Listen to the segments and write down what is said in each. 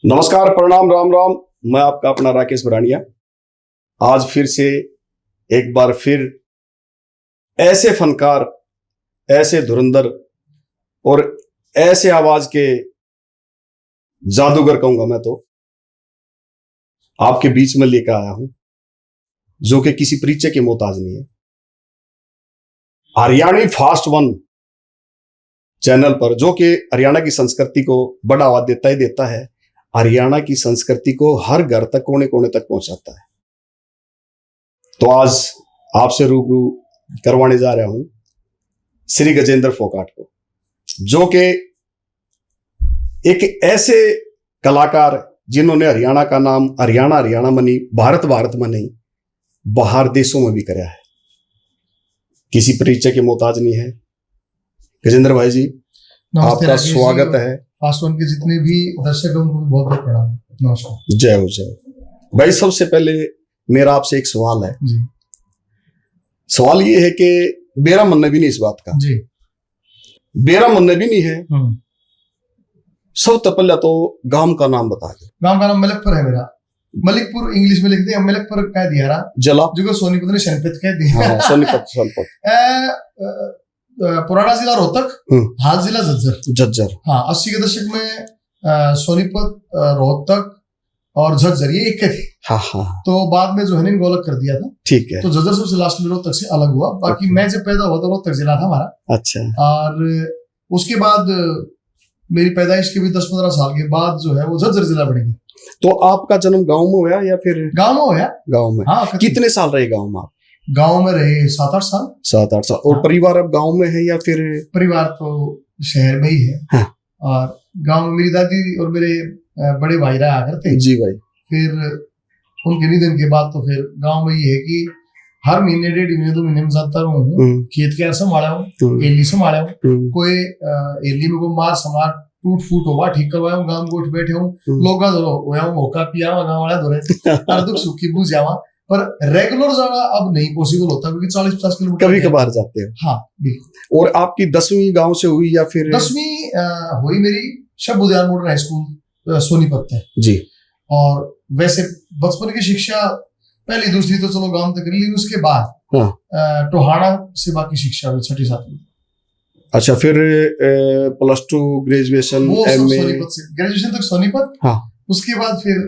नमस्कार, प्रणाम, राम राम। मैं आपका अपना राकेश बरानिया। आज फिर से एक बार फिर ऐसे फनकार, ऐसे धुरंधर और ऐसे आवाज के जादूगर कहूंगा मैं तो आपके बीच में लेकर आया हूं, जो कि किसी परिचय के मोहताज नहीं है। हरियाणी फास्ट वन चैनल पर, जो कि हरियाणा की संस्कृति को बढ़ावा देता ही देता है, हरियाणा की संस्कृति को हर घर तक, कोने कोने तक पहुंचाता है। तो आज आपसे रूबरू करवाने जा रहा हूं श्री गजेंद्र फोगाट को, जो कि एक ऐसे कलाकार जिन्होंने हरियाणा का नाम हरियाणा में नहीं, भारत में नहीं, बाहर देशों में भी कराया है। किसी परिचय के मोहताज नहीं है। गजेंद्र भाई जी, आपका स्वागत है। फास्ट वन के जितने भी दर्शक हैं उनको बहुत बहुत प्रणाम। नमस्कार। जय हो, जय हो। भाई, सबसे पहले मेरा आपसे एक सवाल है जी। सवाल ये है कि मेरा मन भी नहीं इस बात का जी, मेरा मन भी नहीं है। सबसे पहले तो गांव का नाम बता दे। गांव का नाम मलिकपुर है मेरा। मलिकपुर इंग्लिश में लिखते हैं, मलिकपुर कह दिया रहा जला, जो कि सोनीपत ने शनपत कह दिया। हाँ, सोनीपत। पुराना जिला रोहतक, हाल जिला झज्जर। हाँ, 80 के दशक में सोनीपत, रोहतक और झज्जर ये एक के थे। हाँ। तो बाद में जो है इनको अलग कर दिया था। ठीक है। तो झज्जर सबसे लास्ट में रोहतक से अलग हुआ। बाकी मैं जब पैदा हुआ तो रोहतक जिला था हमारा। अच्छा। और उसके बाद मेरी पैदाइश के भी 10-15 साल के बाद जो है वो झज्जर जिला बनेगी। तो आपका जन्म गांव में हुआ या फिर? गांव में हुआ। गांव में। हाँ। कितने साल रहे गांव में आप? गांव में रहे 7-8 साल। 7-8 साल। और हाँ। परिवार अब गांव में है या फिर? परिवार तो शहर में ही है। हाँ। और गांव में मेरी दादी और मेरे बड़े भाई रहा करते। जी भाई। फिर उनके निधन के बाद तो फिर गांव में ये है कि हर महीने 1.5 महीने 2 महीने में जाता रहूं। खेत के संभाला हूँ, एली संभाला हूँ। कोई एली में कोई मार समार टूट फूट हुआ ठीक करवाया हूँ। गांव गोठ बैठे हूँ, लोग होका पिया गाँव वाला धोरे दुख सुखी बुझ जावा। पर रेगुलर जाना अब नहीं पॉसिबल होता क्योंकि 40-50 किलोमीटर कभी कभार जाते हो। हाँ बिल्कुल। और आपकी 10वीं गांव से हुई या फिर? 10वीं हुई मेरी शब उद्यान मॉडर्न हाई स्कूल सोनीपत है जी। और वैसे बचपन की शिक्षा पहली दूसरी तो चलो गांव तक ली, उसके बाद टोहाना से बाकी शिक्षा 6ठी 7वीं। अच्छा। फिर +2 ग्रेजुएशन MA सोनीपत से, ग्रेजुएशन तक सोनीपत। हाँ। उसके बाद फिर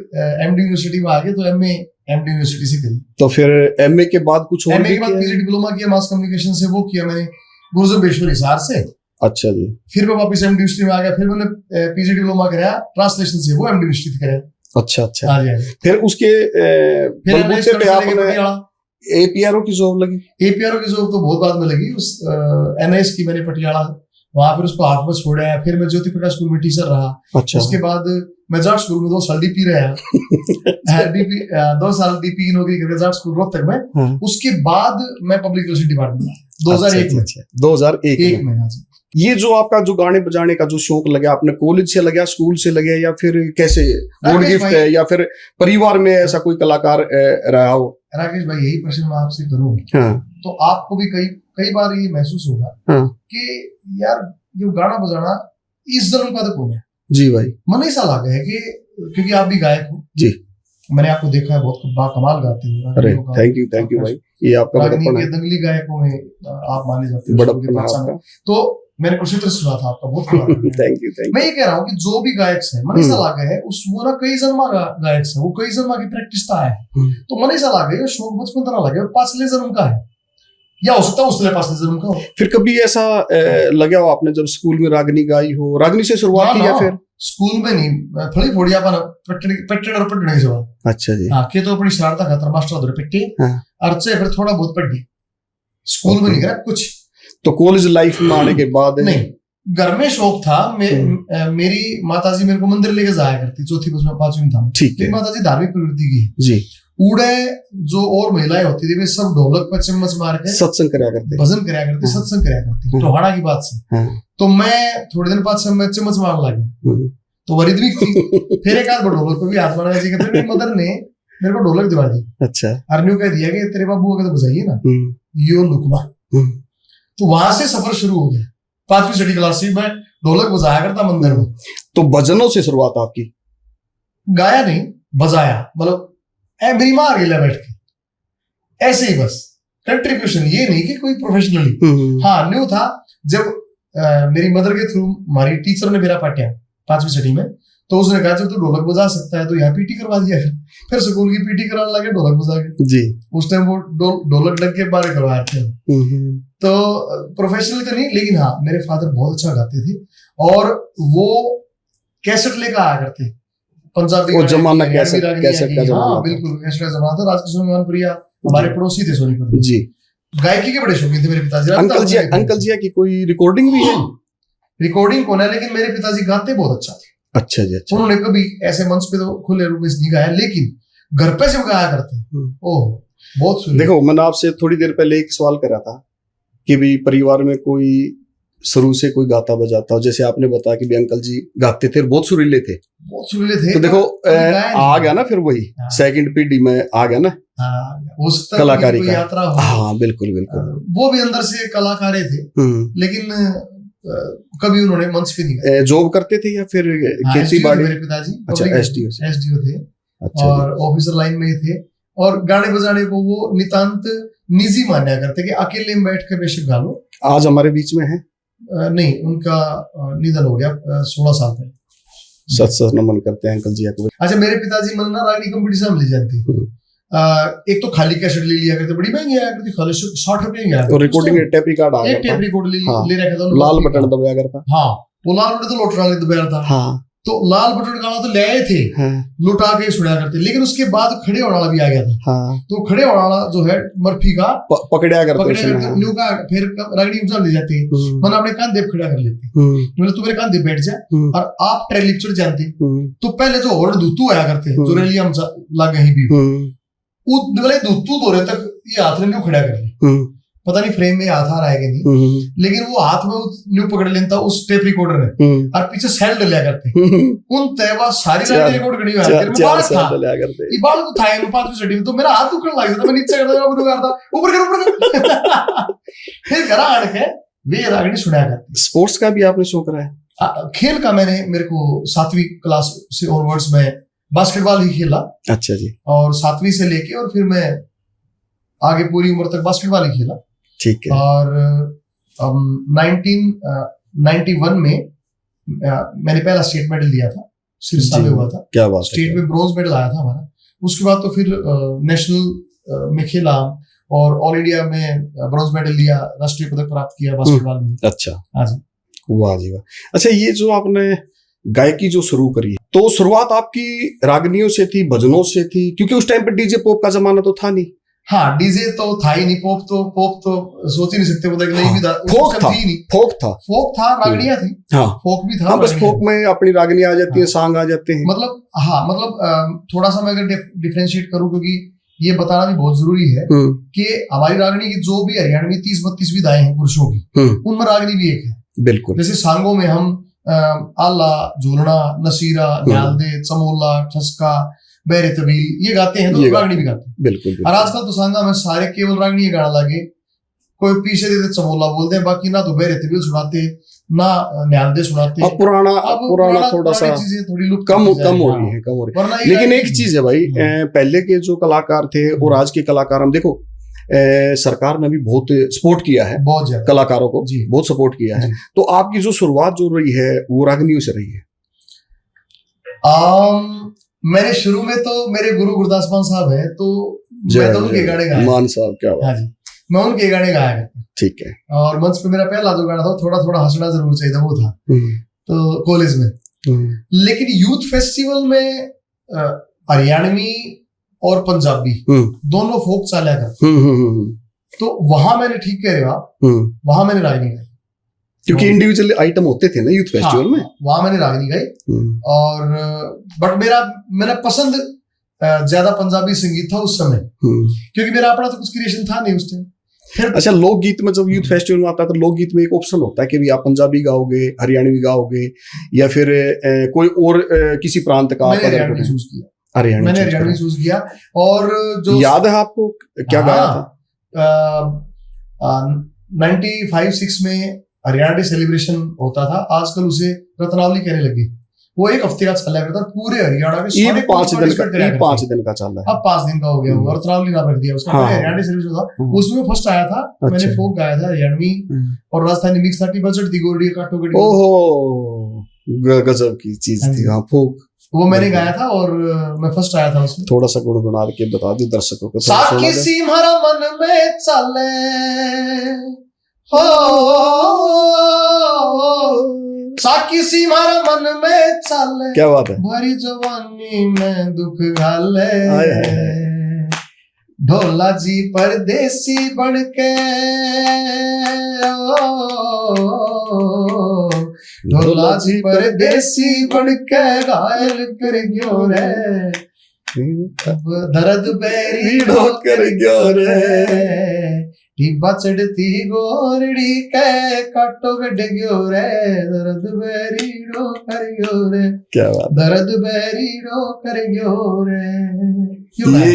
MD यूनिवर्सिटी में आ गए, तो MA MD यूनिवर्सिटी से करी। तो फिर MA के बाद कुछ और? MA के बाद PG डिप्लोमा किया मास कम्युनिकेशन से, वो किया मैंने गुरुजम्बेश्वर हिसार से। अच्छा जी। फिर मैं वापस MD यूनिवर्सिटी में आ गया, फिर मैंने PG डिप्लोमा कराया ट्रांसलेशन से, वो MD यूनिवर्सिटी कराया। अच्छा। हाँ जी। फिर उसके बलबूते पे आपने APRO की जॉब लगी? APRO की जॉब तो बहुत बाद में लगी। उस NIS की मैंने पटियाला, वहां फिर उसको हाथ में छोड़ा। फिर मैं ज्योति प्रकाश स्कूल में टीचर रहा। अच्छा। उसके बाद मैं जाट स्कूल में 2 साल DP रहा। DP 2 साल DP की नौकरी करके जाट स्कूल रोहतक में। हाँ। उसके बाद मैं पब्लिक रिलेशन डिपार्टमेंट में 2001 में। 2001 में। हाँ जी। ये जो आपका जो गाने बजाने का जो शौक लगा, आपने कॉलेज से लगा, स्कूल से लगा, या फिर कैसे? गॉड गिफ्ट है या फिर परिवार में ऐसा कोई कलाकार रहा हो? राकेश भाई, यही प्रश्न मैं आपसे करूँ। हाँ। तो आपको भी कई बार ये महसूस होगा। हाँ। कि यार ये गाना बजाना इस जन्म का तो कौन है। जी भाई। मन ऐसा लगा है कि क्योंकि आप भी गायक हो जी, मैंने आपको देखा है, बहुत बाकमाल गाते हो। अरे थैंक यू भाई, ये आपका बड़प्पन है। दंगली गायकों में आप माने जाते हो, बड़प्पन है। तो मैंने कुछ चित्र सुना था आपका, बहुत थैंक यू। मैं ये कह रहा हूँ कि जो भी गायक है, मनीषा लागे है, उस वो ना कई जन्मा गायक है, वो कई जन्मा की प्रैक्टिस था है। तो मनीषा लागे शौक बचपन तरह लगे, 5 जन्म का है, या हो सकता है उसने 5 जन्म का हो। फिर कभी ऐसा लगा हो आपने जब स्कूल में रागनी गाई हो? रागनी से शुरुआत की या फिर? स्कूल में नहीं, थोड़ी फोड़िया पट्टने जवाब। अच्छा जी। हाँ, के तो अपनी शरारता खातर मास्टर धोरे पिट्टी अर्चे, फिर थोड़ा बहुत पढ़ी, स्कूल में नहीं करा कुछ। तो कॉलेज लाइफ में आने के बाद? नहीं, घर में शौक था। मेरी माताजी मेरे को मंदिर लेके जाया करती, 4वीं 5वीं था। ठीक है। माताजी धार्मिक प्रवृत्ति की जी। उड़े जो और महिलाएं होती थी वे सब ढोलक पर चम्मच मार के सत्संग कराया करते, भजन कराया करते, सत्संग कराया करती, टोहाना की बात से। तो मैं थोड़े दिन बाद चम्मच मारने लगी, तो वरिद्विक थी। फिर एक आध ढोलक पर भी हाथ मारा जी। फिर मेरी मदर ने मेरे को ढोलक दिवा दी। अच्छा। अर्न्यू कह दिया कि तेरे बाबू अगर तो बजाइए ना यो लुकमा। तो वहां से सफर शुरू हो गया। 5वीं 6ठी क्लास से मैं ढोलक बजाया करता मंदिर में। तो भजनों से शुरुआत आपकी? गाया नहीं, बजाया, मतलब मेरी माँ आ गई बैठ के, ऐसे ही बस कंट्रीब्यूशन, ये नहीं कि कोई प्रोफेशनली। हाँ, न्यू था जब मेरी मदर के थ्रू हमारी टीचर ने मेरा पाटिया 5वीं छठी में, तो उसने कहा जब तू ढोलक बजा सकता है तो यहाँ पीटी करवा दिया। फिर स्कूल की पीटी कराने लगे ढोलक बजा के जी। उस टाइम वो ढोलक लग के बारे करवाए थे। तो प्रोफेशनल तो नहीं, लेकिन हाँ मेरे फादर बहुत अच्छा गाते थे और वो कैसेट लेकर आया करते पंजाबी, वो जमाना कैसेट का जमाना। हाँ बिल्कुल, कैसेट का जमाना था। राजकिशोर मेवानपुरिया हमारे पड़ोसी थे सोनीपत जी। गायकी के बड़े शौकीन थे मेरे पिताजी। अंकल जी की कोई रिकॉर्डिंग भी है? रिकॉर्डिंग कौन है, लेकिन मेरे पिताजी गाते बहुत अच्छा थे। अच्छा जी, अच्छा। उन्होंने कभी ऐसे मंच पे तो खुले रूप में नहीं गाया, लेकिन घर पे से गाया करते। ओह बहुत सुंदर। देखो, मैंने आपसे थोड़ी देर पहले एक सवाल करा था कि भी परिवार में कोई शुरू से कोई गाता बजाता हो, जैसे आपने बताया कि भी अंकल जी गाते थे, बहुत सुरीले थे, बहुत सुरीले थे। तो देखो आ गया ना फिर वही सेकंड पीढ़ी में आ गया ना कलाकारी का यात्रा। हाँ बिल्कुल बिल्कुल, वो भी अंदर से कलाकार थे, लेकिन कभी उन्होंने मंच पे नहीं गाया। जॉब करते थे या फिर खेती बाड़ी? मेरे पिताजी अच्छा एसडीओ थे। अच्छा, और ऑफिसर लाइन में थे, और गाने बजाने को वो नितांत निजी माना करते कि अकेले में बैठ कर बेशक गा लो। आज हमारे बीच में है? नहीं, उनका निधन हो गया 16 साल पहले। सत नमन करते हैं अंकल जी को। अच्छा, मेरे पिताजी मन ना रागनी कंपटीशन में ले जाते। एक तो खाली कैसेट ले लिया करते, बड़ी महंगी आया करती, खाली 60 रुपए की आया। तो रिकॉर्डिंग टेप रिकॉर्ड आ गया, एक टेप रिकॉर्ड ले रखा था, लाल बटन दबाया करता। हाँ, वो लाल बटन तो लोटरा दबाया था। हाँ, तो लाल बटन गाना तो ले आए थे, लुटा के सुना करते, लेकिन उसके बाद खड़े होने वाला भी आ गया था। हाँ, तो खड़े होने वाला जो है मर्फी का पकड़ा करते, न्यू का फिर रागनी उछल ले जाते, मन अपने कांधे खड़ा कर लेते, मतलब तू मेरे कांधे बैठ जा, और आप ट्रेन लिप चढ़ जाते। तो पहले जो और दूतू आया करते, जो रैली हम लागे भी दूतू दौरे तक ये हाथ में न्यू खड़ा कर ले, पता नहीं फ्रेम में हाथ आ रहा है कि नहीं, लेकिन वो हाथ में न्यू पकड़ लेता उस टेप रिकॉर्डर ने, और पीछे सेल डलिया करते। उन तैवा सारी लाइन रिकॉर्ड करी हुई है, मुबारक था ये बाल तो था इन 5वीं छठी में, तो मेरा हाथ दुखने लग जाता, मैं नीचे करता, मैं करता ऊपर कर फिर घर आड़ के वे रागनी सुनाया करते। स्पोर्ट्स का भी आपने शौक रहा है? खेल का मैंने, मेरे को 7वीं क्लास से ऑनवर्ड्स में बास्केटबॉल ही खेला। अच्छा जी। और 7वीं से लेके और फिर मैं आगे पूरी उम्र तक बास्केटबॉल ही खेला। ठीक है। और 1991 में मैंने पहला स्टेट मेडल लिया था, सिरसा में हुआ था। क्या बात है। स्टेट में ब्रॉन्ज मेडल आया था हमारा। उसके बाद तो फिर नेशनल में खेला और ऑल इंडिया में ब्रॉन्ज मेडल लिया, राष्ट्रीय पदक प्राप्त किया बास्केटबॉल में। अच्छा, हाँ जी, वाह जी वाह। अच्छा, ये जो आपने गायकी जो शुरू करी, तो शुरुआत आपकी रागनियों से थी, भजनों से थी? क्योंकि उस टाइम पे डीजे पॉप का जमाना तो था नहीं। हाँ, डीजे तो था ही नहीं, पॉप तो सोच ही नहीं सकते, पता कि नहीं भी था। फोक था, रागनियां थी। हाँ, फोक भी था। हाँ, बस फोक में अपनी रागनियां आ जाती है, सॉन्ग आ जाते हैं। मतलब हाँ, मतलब थोड़ा सा मैं अगर डिफरेंशिएट करूं, क्योंकि ये बताना भी बहुत जरूरी है कि हमारी रागनी की जो भी हरियाणवी 30-32 विधाएं हैं पुरुषों की, उनमें रागनी भी एक है। बिल्कुल। जैसे सांगों में हम आला, झूलना, नसीरा, न्यालदे, चमोला, ठसका, बेरे तबील ये गाते हैं, तो रागनी भी गाते हैं। बिल्कुल। और आजकल तो सांगा में सारे केवल रागनी गाना लगे, कोई पीछे देते चमोला बोलते हैं, बाकी ना तो बेरे तबील सुनाते, ना न्यालदे सुनाते। अब पुराना थोड़ा सा चीजें थोड़ी कम हो रही है। लेकिन एक चीज है भाई, पहले के जो कलाकार थे और आज के कलाकार, हम देखो सरकार ने भी बहुत सपोर्ट किया है, बहुत ज्यादा कलाकारों को बहुत सपोर्ट किया है। तो आपकी जो शुरुआत जो रही है वो रागनियों से रही है? मैंने शुरू में तो मेरे गुरु गुरदास मान साहब है, तो मैं तो उनके गाने गाया। मान साहब, क्या बात। हाँ जी, मैं उनके गाने गाया करता। ठीक है। और मंच पे मेरा पहला जो गाना था, थोड़ा थोड़ा हंसना जरूर चाहिए था, वो था तो कॉलेज में। लेकिन यूथ फेस्टिवल में हरियाणवी और पंजाबी दोनों फोक चाला कर, तो वहां मैंने, ठीक कह रहे हो आप, वहां मैंने रागनी गाई, क्योंकि इंडिविजुअल आइटम होते थे ना यूथ फेस्टिवल में। वहां मैंने रागनी गाई। और बट मेरा पसंद ज्यादा पंजाबी संगीत था उस समय, क्योंकि मेरा अपना तो कुछ क्रिएशन था नहीं उस टाइम। अच्छा, लोकगीत में जब यूथ फेस्टिवल में आता है तो लोकगीत में एक ऑप्शन होता है कि भी आप पंजाबी गाओगे, हरियाणवी गाओगे, या फिर कोई और किसी प्रांत का? मैंने हरियाणवी चूज किया। और जो याद है आपको क्या गाया था? 95-6 में हरियाणा डे सेलिब्रेशन होता था, आजकल उसे रत्नावली कहने लगे। वो एक हफ्ते का चला करता पूरे हरियाणा में। ये 5 दिन का चल रहा है। अब 5 दिन का हो गया और ट्रैवलिंग नाम रख दिया उसका। हाँ, हरियाणा सर्विस था, उसमें फर्स्ट आया था। मैंने फोक गाया था हरियाणवी और राजस्थानी मिक्स था। बजट दी गोरडी काटो गड़ी। ओहो गजब की चीज थी। हाँ फोक वो मैंने गाया था और मैं फर्स्ट आया था उसमें। थोड़ा सा गुनगुना के बता दो दर्शकों को। साकी सी हमारा मन में चले हो, साकी सी हमारा मन में चले। क्या बात है। भरी जवानी में दुख घाले, ढोला जी परदेसी बनके, ढोला जी परदेसी बनके घायल कर गयो रे, दर्द बेरी कर गयो रे, टिब्बा चढ़ती गोरड़ी के काटो गड गयो रे, दर्द बेरी डो कर गयो रे। क्या बात। दर्द बेरी डो कर गयो रे।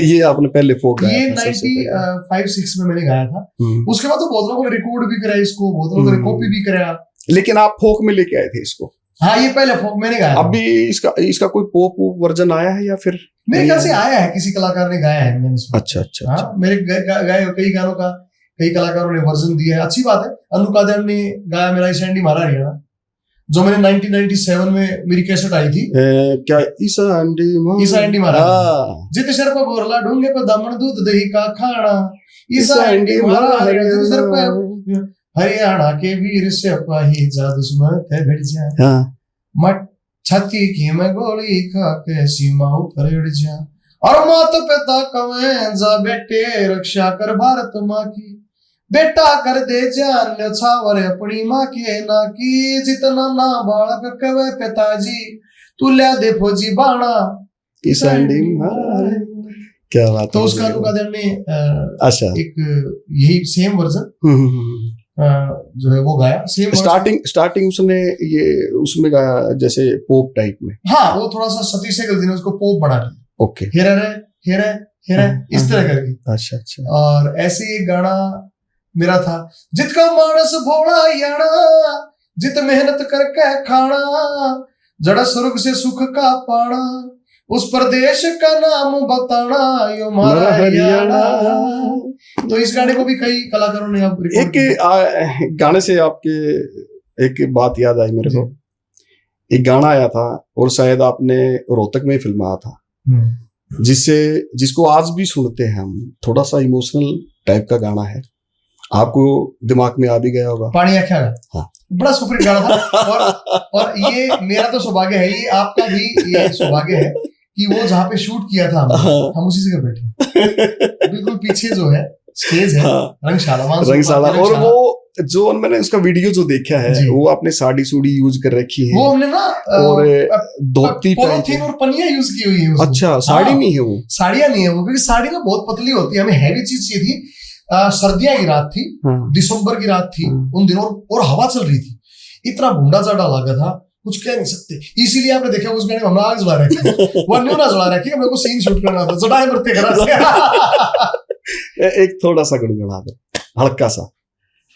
ये आपने पहले फोक गाया ये 95-6 में मैंने गाया था। उसके बाद तो बहुत लोगों ने रिकॉर्ड भी कराया इसको, बहुत लोगों ने कॉपी भी कराया। लेकिन आप फोक में लेके आए थे इसको। हाँ ये पहले फोक मैंने गाया। अभी इसका कोई पॉप वर्जन आया है या फिर? मेरे ख्याल से आया है, किसी कलाकार ने गाया है मैंने सुना। अच्छा। हाँ मेरे गाए कई गानों का कई कलाकारों ने वर्जन दिया है, अच्छी बात है। अनु कादर ने गाया मेरा ईशांडी मारा हरियाणा, जो मैंने 1997 में मेरी कैसेट आई थी। क्या ईशांडी मारा जित सर पर बोरला ढूंगे पर दामन दूध दही का खाना, ईशांडी मारा जित सर पर हरियाणा के वीर सिपाही जा दुश्मन थे भिड़ जा, मट छाती की मैं गोली खा के सीमा ऊपर उड़ जा, और माता पिता कवे जा बेटे रक्षा कर भारत माँ की, बेटा कर दे जान न्यौछावर अपनी माँ के ना की, जितना ना बालक कवे पिताजी तू ल्या दे फौजी बाणा, ईशांडी क्या बात। तो उसका अनुवादन ने अच्छा एक यही सेम वर्जन जो है वो गाया। सेम स्टार्टिंग उसने ये उसमें गाया जैसे पॉप टाइप में। हाँ वो थोड़ा सा सतीश सहगल जी ने उसको पॉप बना दिया। ओके हेरा रे इस तरह करके। अच्छा। और ऐसे एक गाना मेरा था, जितका मानस भोला याना, जित मेहनत करके खाना, जड़ा स्वर्ग से सुख का पाना, उस प्रदेश का नाम बताना यो मारा हरियाणा। तो इस गाने को भी कई कलाकारों ने अब एक गाने से आपके एक बात याद आई मेरे को। एक गाना आया था और शायद आपने रोहतक में फिल्माया था, जिसको आज भी सुनते हैं हम, थोड़ा सा इमोशनल टाइप का गाना है, आपको दिमाग में आ भी गया होगा। पानी आख्या। हाँ बड़ा सुपर गाना था। और ये मेरा तो सौभाग्य है, ये आपका भी ये सौभाग्य है कि वो जहाँ पे शूट किया था हम उसी जगह बैठे, बिल्कुल पीछे जो है स्टेज है। हाँ, रंगशाला। और वो जो मैंने उसका वीडियो जो देखा है, वो आपने साड़ी सूड़ी यूज कर रखी है, वो हमने ना और धोती पॉलीथीन और पनिया यूज की हुई है। अच्छा साड़ी नहीं है वो, साड़ियां नहीं है वो, क्योंकि साड़ी ना बहुत पतली होती है, हमें हैवी चीज चाहिए थी। सर्दियां की रात थी, दिसंबर की रात थी उन दिनों, और हवा चल रही थी, इतना भूंडा चाटा लगा था कुछ कह नहीं सकते। इसीलिए आपने देखा उस गाने में हमने आग जला रखी, वो न्यू ना जला रखी, मेरे को सीन शूट करना था, जटाए मरते करा। एक थोड़ा सा गुनगुना दो हल्का सा।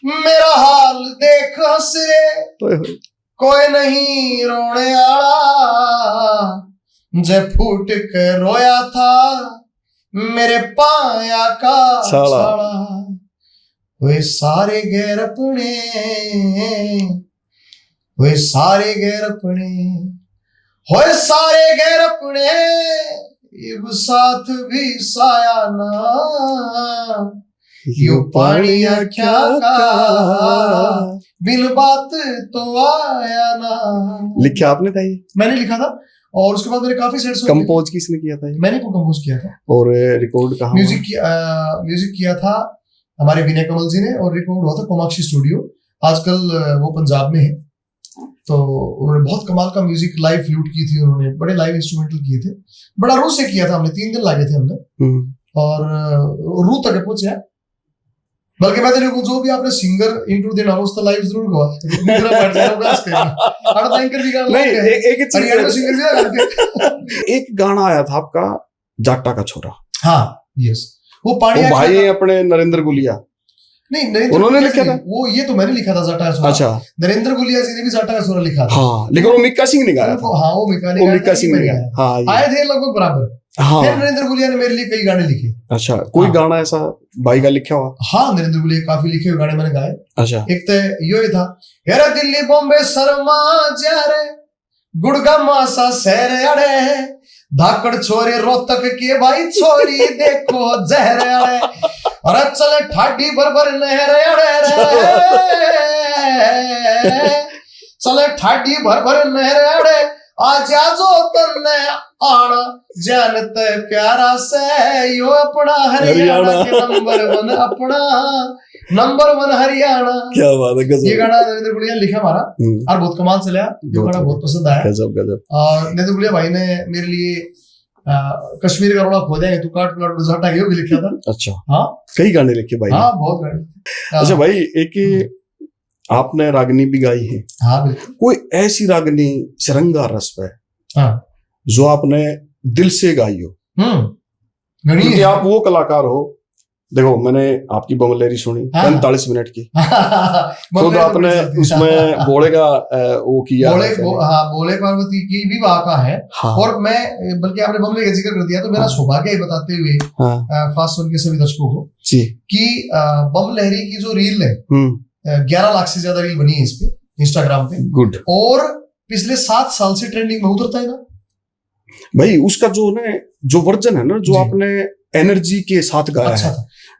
मेरा हाल देख हंस रे कोई नहीं रोने आला, जब फूट कर रोया था मेरे पाया का साला, वे सारे गैर अपने, वे सारे गैर अपने, होए सारे गैर अपने, इब साथ भी साया ना, यू पानी क्या का बिन बात तो आया ना। लिखा आपने था ये? मैंने लिखा था, और उसके बाद मेरे काफी सेट्स कंपोज किसने किया था ये? मैंने को कंपोज किया था। और रिकॉर्ड कहाँ? म्यूजिक किया था हमारे विनय कमल जी ने, और रिकॉर्ड हुआ था कोमाक्षी स्टूडियो, आजकल वो पंजाब में है। तो उन्होंने बहुत कमाल का म्यूजिक लाइव फ्लूट की थी, उन्होंने बड़े लाइव इंस्ट्रूमेंटल किए थे, बड़ा रूह से किया था हमने, 3 दिन लगे थे हमने, और रूह तक पहुंचे। बल्कि मैं तेरे को जो भी आपने सिंगर इंट्रो देना हो उसका लाइव जरूर गवा निद्रा बैठ जाएगा उसके और एंकर भी गाना नहीं एक सिंगर भी एक गाना आया था आपका जाटा का छोरा। हाँ यस, वो पानी भाई अपने नरेंद्र गुलिया, नहीं, नरेंद्र उन्होंने गुलिया लिखा जी था? वो ये तो मैंने लिखा था जाटा का सोरा। अच्छा, नरेंद्र गुलिया जी ने भी जाटा का सोरा लिखा था। हाँ, लेकिन वो मिक्का सिंह ने गाया था। हाँ, वो मिक्का सिंह ने गाया, हाँ, आए थे लगभग बराबर। हाँ। फिर नरेंद्र गुलिया ने मेरे लिए कई गाने लिखे। अच्छा, कोई हाँ। गाना ऐसा भाई का लिखा हुआ? हाँ, नरेंद्र गुलिया काफी लिखे हुए गाने मैंने गाए। अच्छा, एक तो यो ही था, यार दिल्ली बॉम्बे शर्मा जा रे गुड़गांव मासा शहर अड़े धाकड़ छोरे रोहतक के भाई छोरी देखो जहर अड़े और चले ठाडी भर नहर अड़े रे चले ठाडी भर नहर अड़े आजा जो तन्ने आना जानते प्यारा से यो अपना हरियाणा के नंबर 1 हरियाणा। क्या बात है, गजब। ये गाना नरेंद्र गुलिया ने लिखा हमारा और बहुत कमाल चला। ये गाना बहुत पसंद आया। गजब गजब। और नरेंद्र गुलिया भाई ने मेरे लिए कश्मीर का रोड़ा खो देंगे तू काट प्लाट जाटा के भी लिखा था। अच्छा, हाँ, कई गाने लिखे भाई। हाँ, बहुत गाने। अच्छा भाई, एक आपने रागनी भी गाई है। हाँ, बिल्कुल। कोई ऐसी रागनी श्रृंगार रस पे हाँ, जो आपने दिल से गाई हो? क्योंकि आप वो कलाकार हो। देखो, मैंने आपकी बंगलेरी सुनी 45 मिनट की। खुद आपने उसमें बोले का वो किया। बोले पार्वती की विवाह का है। हाँ। और मैं बल्कि आपने बमले का जिक्र कर दिया तो मेरा सौभाग्य ही बताते हुए फास्ट वन के सभी दर्शकों को कि बम लहरी की जो रील है 11 लाख से ज्यादा रील बनी है इस पे इंस्टाग्राम पे। गुड। और पिछले 7 साल से ट्रेंडिंग में उतरता है ना भाई। उसका जो वर्जन है ना, जो आपने एनर्जी के साथ गाया है,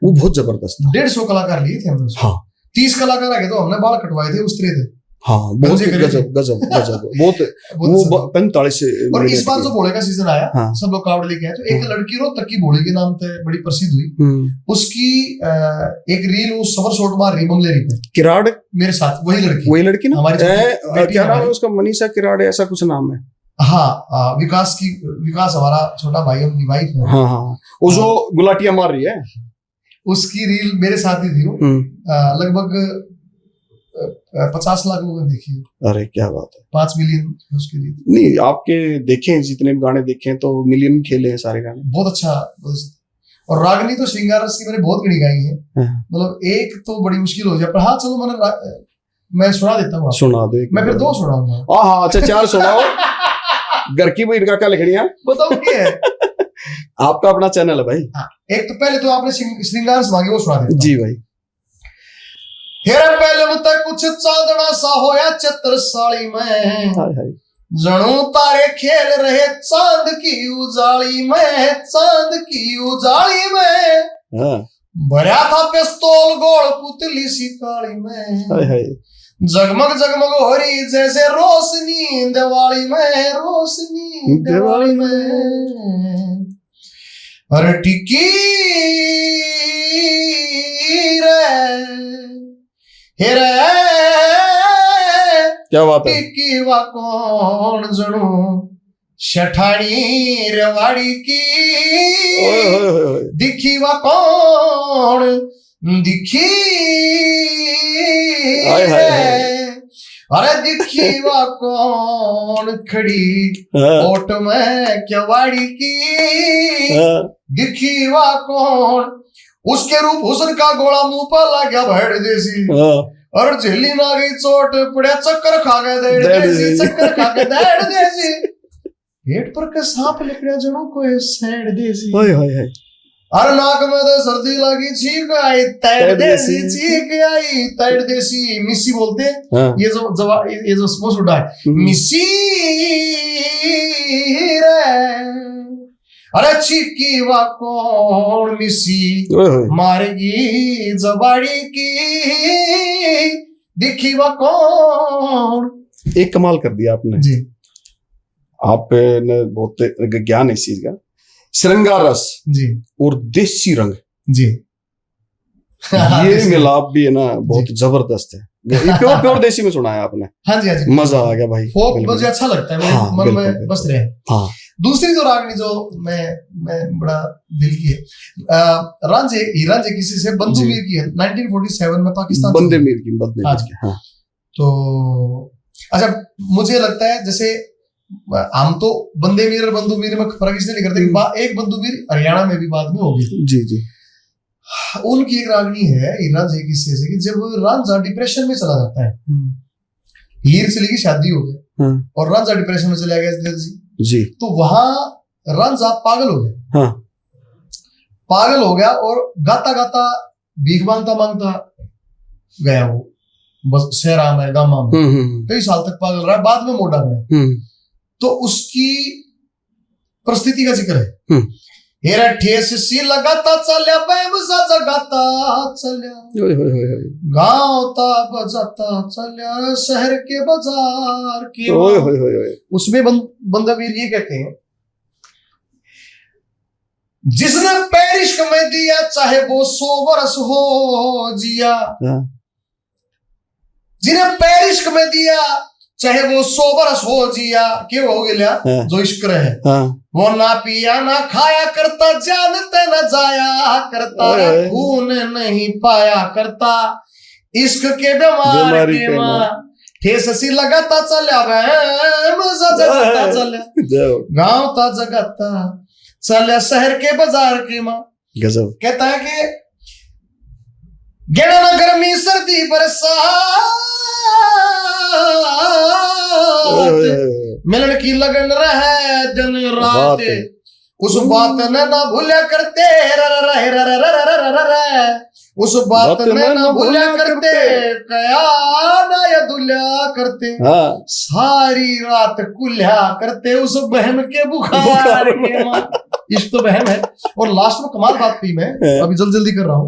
वो बहुत जबरदस्त था। 150 कलाकार लिए थे हमने। हाँ, 30 कलाकार आगे तो हमने बाल कटवाए थे, उस्तरे थे। हाँ, बहुत गजब गजब गजब। बहुत वो 45 से। और इस बार जो भोले का सीजन आया, हाँ। सब लोग कावड़ लेके आए, तो एक लड़की रोहतक की भोले के नाम पे बड़ी प्रसिद्ध हुई। उसकी एक रील वो समर शॉट मार रही बमलेरी पे, किराड़ मेरे साथ। वही लड़की ना हमारी, क्या नाम है उसका? मनीषा किराड़ ऐसा कुछ नाम है। हाँ, विकास हमारा छोटा भाई, उनकी वाइफ है। हाँ हाँ, वो जो गुलाटियां मार रही है, उसकी रील मेरे साथ ही थी। वो लगभग 50 लाख लोगों ने देखी है। अरे क्या बात है। 5 मिलियन उसकी रील। नहीं, आपके देखे जितने भी गाने देखे हैं तो मिलियन खेले हैं सारे गाने। बहुत अच्छा। और रागनी तो श्रृंगार रस की मैंने बहुत घड़ी गाई है। मतलब एक तो बड़ी मुश्किल हो जाए, पर हाँ चलो मैं सुना देता हूँ। सुना दे। मैं फिर 2 सुनाऊंगा। हाँ, अच्छा 4 सुनाओ। घर की भी इनका क्या लिखनी है बताओ क्या है। आपका अपना चैनल है भाई। हाँ, एक तो पहले तो आपने श्रृंगार मांगे, वो सुना देता जी भाई। हेरा पहले मुझे कुछ चांदना सा होया चित्र साड़ी में, जनू तारे खेल रहे चांद की उजाली में भरा था पिस्तौल गोल पुतली सी काली में, जगमग जगमग हो रही जैसे रोशनी दिवाली में अरे टिकी रे हेरे क्या बात है। टिकी वा कौन जनू शठानी रेवाड़ी की दिखी वा कौन दिखी अरे दिखी वा कौन खड़ी ओट में क्यवाड़ी की दिखी वा कौन उसके रूप हुस्न का गोला मुंह पर लग गया भेड़ जैसी और झेली ना गई चोट पड़े चक्कर खा गए देड़ जैसी पेट पर के सांप निकले जनों को सैड देसी हर नाक में तो सर्दी लगी छींक आई तैड़ देसी मिस्सी बोलते हैं। ये जो स्पोर्ट्स उड़ा है मिस्सी रे अरे चिक्की वा कौन मिस्सी मारेगी जबाड़ी की दिखी वा कौन। एक कमाल कर दिया आपने जी। आपने बहुत ज्ञान है इस चीज का। श्रृंगार रस जी और देसी रंग जी ये मिलाप भी है ना बहुत जबरदस्त है। प्योर देसी में सुना है आपने। हाँ जी, हाँ जी, मजा आ गया भाई। फोक मुझे अच्छा लगता है, मेरे मन में बस रहे। हाँ, दूसरी जो रागनी जो मैं बड़ा दिल की है रांझे किसी से बंधु मीर की है 1947 में पाकिस्तान बंदे मीर की। हाँ, तो अच्छा मुझे लगता है जैसे हम तो बंदे मीर और बंधु मीर में फर्क इसलिए नहीं करते। एक बंधु मीर हरियाणा में भी बाद में होगी जी जी। उनकी एक रागनी है हीरा जी किस्से से कि जब रांझा डिप्रेशन में चला जाता है, हीर से लेके शादी हो गई और रांझा डिप्रेशन में चला गया जी, तो वहां रांझा पागल हो गया। पागल हो गया और गाता गाता भीख मांगता मांगता गया वो बस शहरा में गामा में, कई साल तक पागल रहा, बाद में मोटा गया। तो उसकी परिस्थिति का जिक्र है, हेरा ठेस सी लगाता चल्या बेमसा जगाता चल्या, गाँव ता बजाता चल्या शहर के बाजार के। उसमें बंदा वीर ये कहते हैं, जिसने पैरिश में दिया चाहे वो 100 वर्ष हो जिया, जिन्हें पैरिश में दिया चाहे वो 100 वर्ष हो जिया, क्यों हो गया जो इश्क है, वो ना पिया ना खाया करता, जानते न जाया करता, खून नहीं पाया करता, इश्क के बीमार के मां ठेस सी लगाता चल्या मजा जगाता चल्या, गाँव ता जगाता चल्या शहर के बाजार की मां। गजब। कहता है कि गेड़ा ना गर्मी सर्दी बरसात, मिलन की लगन रहे दिन रात, उस बात ने ना भूलिया करते, उस बात ने ना भूलिया करते, कया ना या दुल्या करते, सारी रात कुल्हा करते उस बहन के बुखार के मां। इश्क तो बहन है। और लास्ट में कमाल बात की मैं अभी जल्दी कर रहा हूँ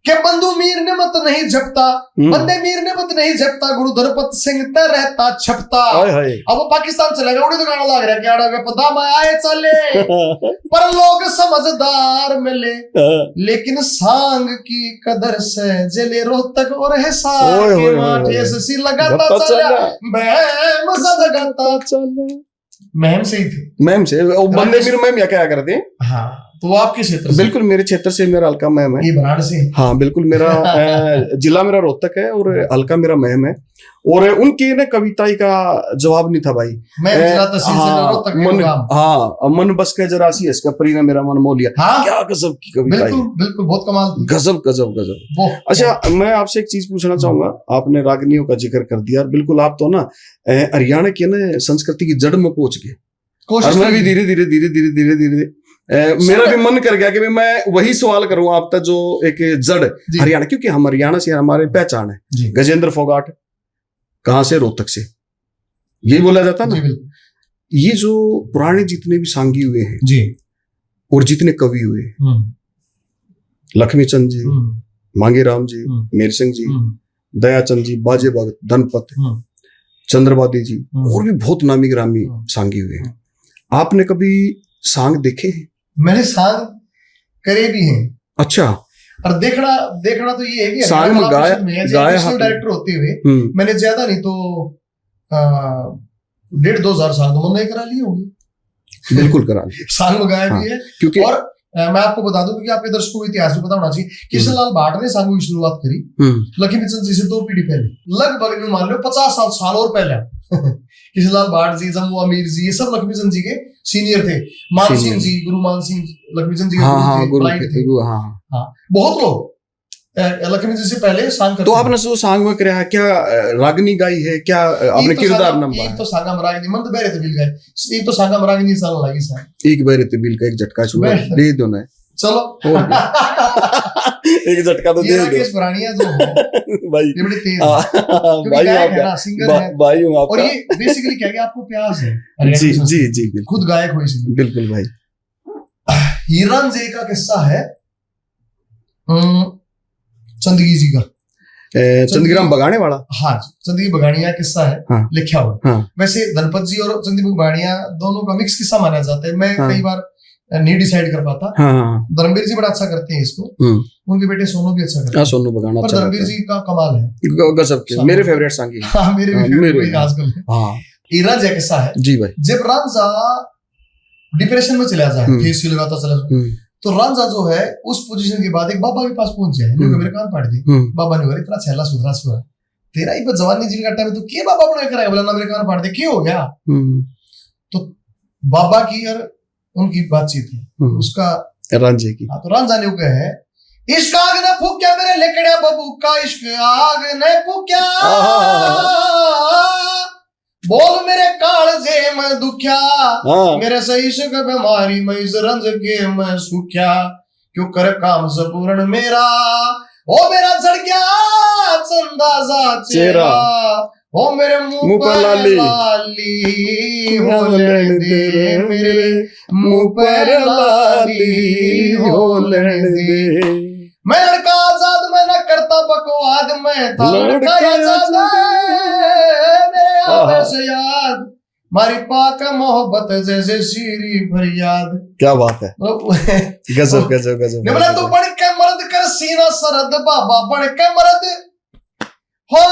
कि बंधु मीर ने मत नहीं झपता, बंदे मीर ने मत नहीं झपता, गुरु धरपत सिंह ते रहता छपता। अब वो पाकिस्तान चला गया, उड़ी तो गाना लग रहा है कि आड़ा वे पदा में आए चले, पर लोग समझदार मिले, लेकिन सांग की कदर से जले रोहतक और हिसार के माथे से लगाता चला मजा जगाता चला। महम से ही थे, महम से बंदे मीर महम या क्या करते हैं। हाँ, तो आपके क्षेत्र से? बिल्कुल मेरे क्षेत्र से मेरा हल्का महम है। ये भराड़ से? हाँ बिल्कुल, मेरा जिला मेरा रोहतक है और हल्का मेरा महम है। और उनकी ना कविता का जवाब नहीं था भाई, मन बस के जरा सी इसका परीना मेरा मन मोह लिया। हाँ? क्या गजब की कविता है, बिल्कुल बहुत कमाल, गजब गजब गजब। अच्छा, मैं आपसे एक चीज पूछना चाहूंगा, आपने रागनियों का जिक्र कर दिया, बिल्कुल आप तो ना हरियाणा की ना संस्कृति की जड़ में पहुंच गए, और मैं भी धीरे धीरे धीरे धीरे धीरे धीरे मेरा भी मन कर गया कि मैं वही सवाल करूं आप तक, जो एक जड़ हरियाणा, क्योंकि हम हरियाणा से हमारे पहचान है। गजेंद्र फोगाट कहां से? रोहतक से, यही बोला जाता ना। ये जो पुराने जितने भी सांगी हुए हैं जी, और जितने कवि हुए, लक्ष्मीचंद जी, मांगेराम जी, मेर सिंह जी, दयाचंद जी, बाजे भगत, धनपत, चंद्रवादी जी, और भी बहुत नामी ग्रामी सांगी हुए हैं। आपने कभी सांग देखे हैं? मैंने सांग करे भी हैं। अच्छा। और देखना तो ये है कि सांग में गाया डायरेक्टर होते हुए मैंने ज्यादा नहीं तो 1,500-2,000 सांग तो मैंने करा ली होगी। बिल्कुल करा ली। सांग में गाया भी है, क्योंकि और मैं आपको बता दूं, क्योंकि आपके दर्शकों को इतिहास भी पता होना चाहिए, कृष्णलाल भाट ने सांगों की शुरुआत करी लक्ष्मीचंद जी से 2 पीढ़ी पहले, लगभग मान लो 50 साल और पहले। कृष्णलाल भाट जी, जम्मू अमीर जी, ये सब लक्ष्मीचंद जी के सीनियर थे। मान सिंह जी, गुरु मान सिंह लक्ष्मीचंद जी के गुरु थे। बहुत लोग लक्ष्मीचंद जी से पहले सांग करते। तो आपने जो सांग में कराया, क्या रागनी गाई है, क्या आपने किरदार नंबर? एक तो सांगा में रागनी मन तो बेरे ते बिल गए, एक तो सांगा में रागनी साल लगी सा, एक बेरे ते बिल का एक झटका छुआ दे दो ना, चलो एक झटका तो दे दो। ये पुरानी है जो भाई, ये बड़ी तेज भाई, आप सिंगर है भाई हूं आपका। और ये बेसिकली क्या है, आपको प्यास है जी जी जी, खुद गायक हो इसलिए। बिल्कुल भाई। हीरान जी का किस्सा है चंदगी जी का, चंदीराम बगाने वाला। हाँ, चंदगी बगानिया किस्सा है। हाँ, लिखा हुआ। हाँ, वैसे धनपत जी और चंदगी बगानिया दोनों का मिक्स किस्सा माना जाता है। मैं कई बार नहीं डिसाइड कर पाता। हाँ, धर्मवीर जी बड़ा अच्छा करते हैं इसको, उनके बेटे सोनू भी अच्छा करते हैं। सोनू बगाना अच्छा, धर्मवीर जी का कमाल है, गजब के, मेरे फेवरेट सांगी। हाँ, मेरे भी आजकल। हाँ, हीरान जी किस्सा है जी भाई। जब रांझा डिप्रेशन में चला जाए, केसी लगाता चला जाए, तो रांझा जो है उस पोजीशन के बाद एक बाबा के पास पहुंच जाए, मेरे कान फाड़ दे। बाबा ने बोला, इतना छेला सुधरा सुधरा तेरा ही जवानी जी का टाइम, तो क्या बाबा बना कराया? बोला ना, मेरे कान फाड़ दे, क्यों हो गया? तो बाबा की और उनकी बातचीत है उसका रांझे की। हाँ, तो रांझा ने कहा है इश्क आग ने फूक्या मेरे लिकड़े बबू का, इश्क आग ने फूक्या, बोल मेरे कालजे में दुख्या, मेरे से इश्क बीमारी में इस रंज के मैं सुख्या, क्यों कर काम संपूर्ण मेरा, ओ मेरा जड़ गया चंदा सा चेहरा, ओ मेरे मुंह पर लाली हो लेने दे, मेरे मुंह पर लाली हो लेने दे। मैं लड़का आजाद, मैं न करता बकवाद, मैं था लड़का आजाद, मेरे आवे से याद, मारी पाक मोहब्बत जैसे शीरी फरियाद। क्या बात है, गजब गजब गजब। बोला तू बन के मर्द कर सीना सरद, बाबा बन के मर्द हो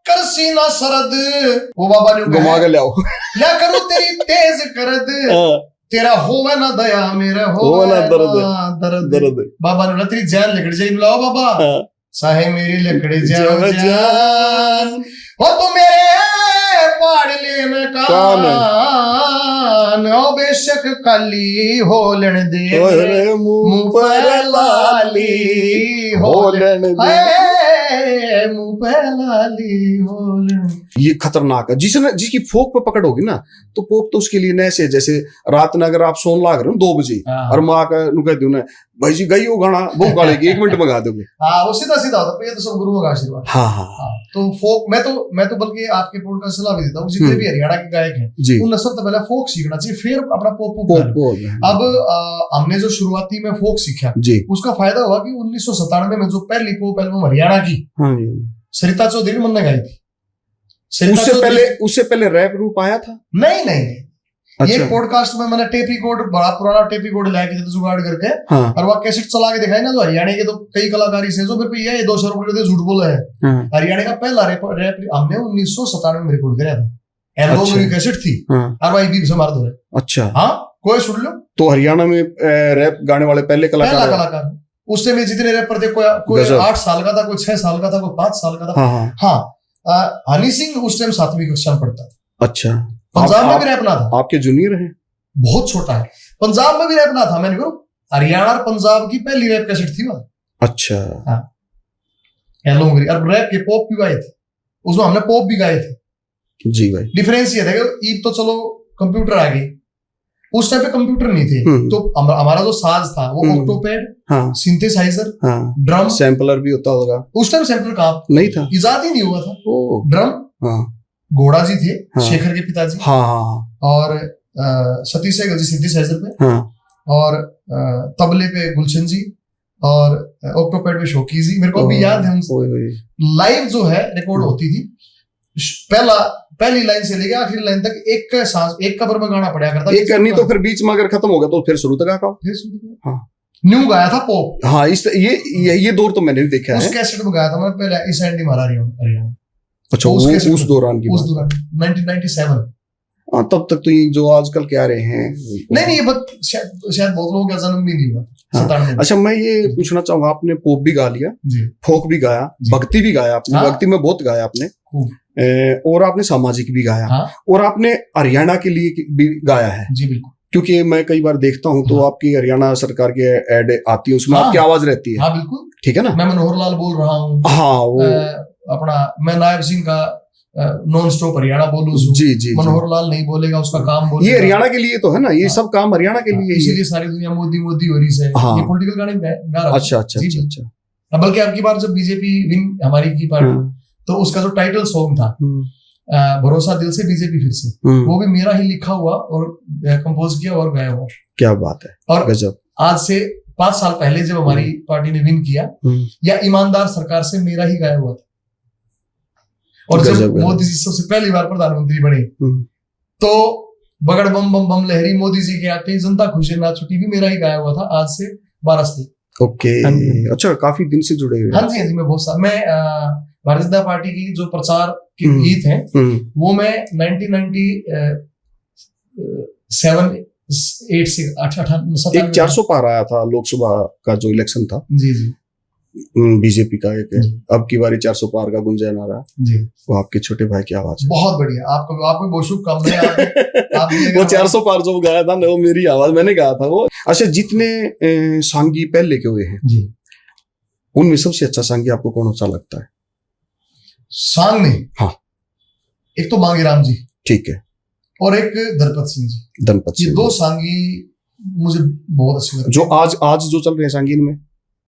कर सीना सरद, वो बाबा ने घुमा के लाओ, या करूं तेरी तेज करद, तेरा होवे ना दया मेरा होवे ना दर्द। बाबा ने तेरी जान लकड़ी जाए, बुलाओ बाबा साहे मेरी लकड़ी जान, हो तू मेरे पाड़ लेने कान, ओ बेशक काली हो लेने दे, मुंह पर लाली हो लेने दे, मुंह पर लाली हो लेने। ये खतरनाक है, जिसकी फोक पे पकड़ होगी ना तो पोक तो उसके लिए नैसे, जैसे रात में अगर आप सोन लाग रहे हो 2 बजे और माँ का कह दू ना भाई जी गई हो गाना वो गाड़ेगी 1 मिनट में गा दोगे। हाँ वो सीधा सीधा होता है, ये तो सब गुरुओं का आशीर्वाद। हाँ तो फोक मैं तो बल्कि आपके पॉडकास्ट सलाह भी देता हूँ, जितने भी हरियाणा के गायक हैं उन सबसे पहले फोक सीखना चाहिए, फिर अपना पॉप। अब हमने जो शुरुआती में फोक सीखा उसका फायदा हुआ कि 1997 में जो पहली पॉप एल्बम हरियाणा की सरिता चौधरी मन ने गाई थी, उससे पहले रैप रूप आया था? नहीं। अच्छा। ये पॉडकास्ट में मैंने टेप रिकॉर्ड, बड़ा पुराना टेप रिकॉर्ड लाया के जुगाड़ करके, हाँ। और वह कैसेट चला के दिखाई ना, तो हरियाणा के तो कई कलाकारी से जो मेरे पे ये 200 रुपए झूठ बोला है। हाँ। हरियाणा का पहला रैप हमने 1997 में रिकॉर्ड कराया था, एल्बम मेरी कैसेट थी। हाँ। और भाई बीप से मार दो। अच्छा हाँ, कोई सुन लो। तो हरियाणा में रैप गाने वाले पहले कलाकार उस टाइम जितने रैपर थे, कोई 8 साल का था, कोई 6 साल का था, कोई 5 साल का था। हाँ हनी सिंह उस टाइम 7वीं कक्षा में पढ़ता था। अच्छा, पंजाब में भी रैप ना था। आपके जूनियर हैं? बहुत छोटा है। पंजाब में भी रैप ना था। मैंने कहा हरियाणा और पंजाब की पहली रैप कैसेट थी वहां। अच्छा हाँ, और रैप के पॉप भी गाए थे उसमें, हमने पॉप भी गाए थे। जी भाई, डिफरेंस ये था कि ईद तो चलो कंप्यूटर आ गई, उस टाइम पे कंप्यूटर नहीं थे, तो हमारा जो साज था वो ऑक्टोपैड, सिंथेसाइजर, ड्रम, सैंपलर भी होता होगा। उस टाइम सैंपलर कहाँ नहीं था, इजाद ही नहीं हुआ था। ड्रम घोड़ा जी थे, शेखर के पिताजी, और सतीश सहगल जी सिंथेसाइजर पे, और तबले पे गुलशन जी, और ऑक्टोपैड पे शौकी जी। मेरे को अभी याद है, लाइव जो है रिकॉर्ड होती थी, पहली लाइन से लेकर आखिरी लाइन तक एक कबर में गाना पड़ा करता, एक नहीं तो फिर बीच में अगर खत्म हो गया तो फिर शुरू तक आका, न्यू गाया था पॉप। हाँ ये दौर तो मैंने भी देखा है। उस कैसेट में गाया था मैं पहले, इस एंडी मारा हरियाणा। अच्छा, उस दौरान की बात, 1997। हाँ, तब तक तो ये जो आजकल क्या रहे हैं नहीं, ये बात शायद बहुत लोगों का जन्म भी नहीं हुआ। हाँ। अच्छा, मैं ये पूछना चाहूंगा, आपने पॉप भी गा लिया, फोक भी गाया, भक्ति भी गाया आपने। हाँ? भक्ति में बहुत गाया आपने, और आपने सामाजिक भी गाया। हाँ? और आपने हरियाणा के लिए भी गाया है। जी बिल्कुल, क्योंकि मैं कई बार देखता हूँ तो आपकी हरियाणा सरकार की एड आती है, उसमें आपकी आवाज रहती है। हाँ बिल्कुल, ठीक है ना। मैं मनोहर लाल बोल रहा हूँ। हाँ, वो अपना मैं नायब सिंह का नॉन स्टॉप हरियाणा बोलूं। जी, मनोहर लाल नहीं बोलेगा, उसका काम बोलेगा। ये हरियाणा के लिए तो है ना, ये सब काम हरियाणा के लिए, इसीलिए सारी दुनिया मोदी मोदी हो रही है। ये पॉलिटिकल गाने गा रहा हूं। अच्छा। बल्कि अब की बार जब बीजेपी विन हमारी की पार्टी, तो उसका जो टाइटल सॉन्ग था भरोसा दिल से बीजेपी फिर से, वो भी मेरा ही लिखा हुआ और कंपोज किया और गाया हुआ। क्या बात है। और गजब, आज से 5 साल पहले जब हमारी पार्टी ने विन किया, या ईमानदार सरकार से मेरा ही गाया हुआ था। और जब मोदी जी सबसे पहली बार प्रधानमंत्री बने, तो बगड़ बम बम बम लहरी मोदी जी के आते ही जनता खुशी ना छुट्टी भी मेरा ही गाया हुआ था, आज से 12 साल। ओके, अच्छा, काफी दिन से जुड़े हुए। हाँ जी, मैं बहुत साल, मैं भारतीय जनता पार्टी की जो प्रचार के गीत हैं वो मैं 1997-8 से 400 पार आया था लोकसभा का जो इलेक्शन था। जी। बीजेपी का एक है, अब की बारी 400 पार का गुंजन आ रहा जी, वो आपके छोटे भाई की आवाज है। बहुत बढ़िया, आपको बहुत शुभकामनाएं। वो 400 पार जो गाया था ना वो मेरी आवाज, मैंने गाया था वो। अच्छा, जितने सांगी पहले के हुए हैं जी, उनमें सबसे अच्छा सांगी आपको कौन सा लगता है? सांग में हाँ, एक तो मांगेराम जी, ठीक है, और एक धनपत सिंह जी। धनपत सिंह, ये दो सांगी मुझे बहुत अच्छे लगते हैं। जो आज जो चल रहे हैं सांगीन में